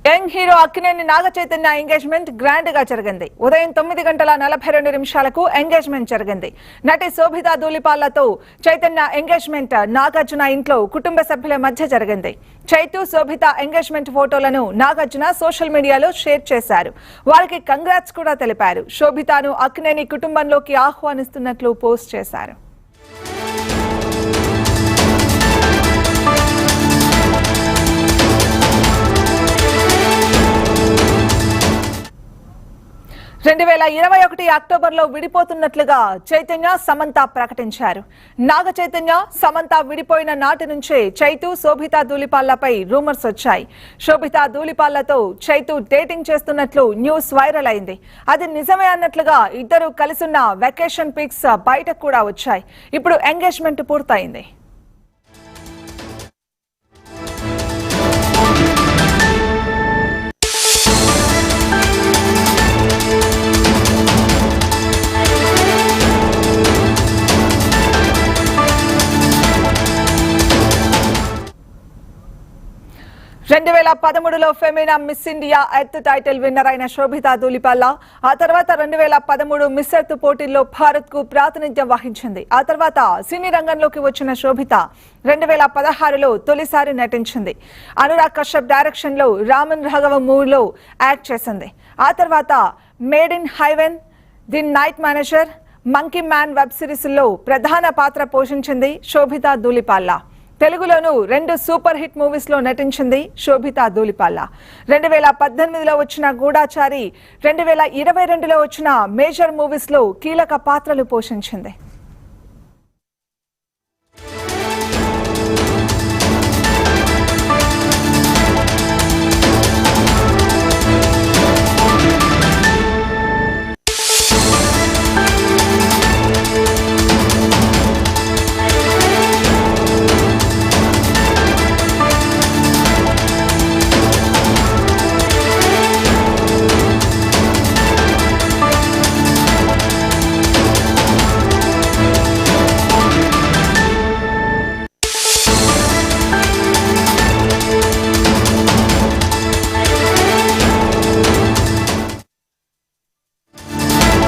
Young hero Akkineni Naga Chaitanya engagement grand గా జరిగింది. ఉదయం 9:42 ఎంగేజ్మెంట్ జరిగింది. నటి శోభితా ధూళిపాలతో చైతన్య ఎంగేజ్మెంట్ నాగార్జున ఇంట్లో కుటుంబ సభ్యుల మధ్య జరిగింది. చైతు శోభిత ఎంగేజ్మెంట్ ఫోటోలను నాగార్జున సోషల్ మీడియాలో షేర్ చేశారు. వారికి కంగ్రాట్స్ కూడా తెలిపారు. శోభితాను అక్కినేని కుటుంబంలోకి ఆహ్వానిస్తున్నట్లు పోస్ట్ చేశారు. అక్టోబర్లో విడిపోతున్నట్లుగా చైతన్య సమంత ప్రకటించారు. నాగ చైతన్య సమంత విడిపోయిన నాటి నుంచే చైతు శోభితా ధూళిపాలపై రూమర్స్ వచ్చాయి. శోభితా ధూళిపాలతో చైతు డేటింగ్ చేస్తున్నట్లు న్యూస్ వైరల్ అయింది. అది నిజమే అన్నట్లుగా ఇద్దరు కలిసున్న వెకేషన్ పిక్స్ బయటకు కూడా వచ్చాయి. ఇప్పుడు ఎంగేజ్మెంట్ పూర్తయింది. Femina miss India earth title winner అయిన శోభితా ధూళిపాల ఆ తర్వాత 2013 మిస్ ఎర్త్ పోటీల్లో భారత్ కు ప్రాతినిధ్యం వహించింది. ఆ తర్వాత సినీ రంగంలోకి వచ్చిన శోభిత 2016లో తొలిసారి నటించింది. అనురాగ్ కశ్యప్ డైరెక్షన్ లో రామన్ రాఘవ మూవీలో యాక్ట్ చేసింది. ఆ తర్వాత made in heaven, the night manager, monkey man web series లో ప్రధాన పాత్ర పోషించింది శోభితా ధూళిపాల. తెలుగులోనూ 2 సూపర్ హిట్ మూవీస్ లో నటించింది శోభితా ధూళిపాల. 2018లో వచ్చిన గూఢాచారి, 2022లో వచ్చిన మేజర్ మూవీస్ లో కీలక పాత్రలు పోషించింది.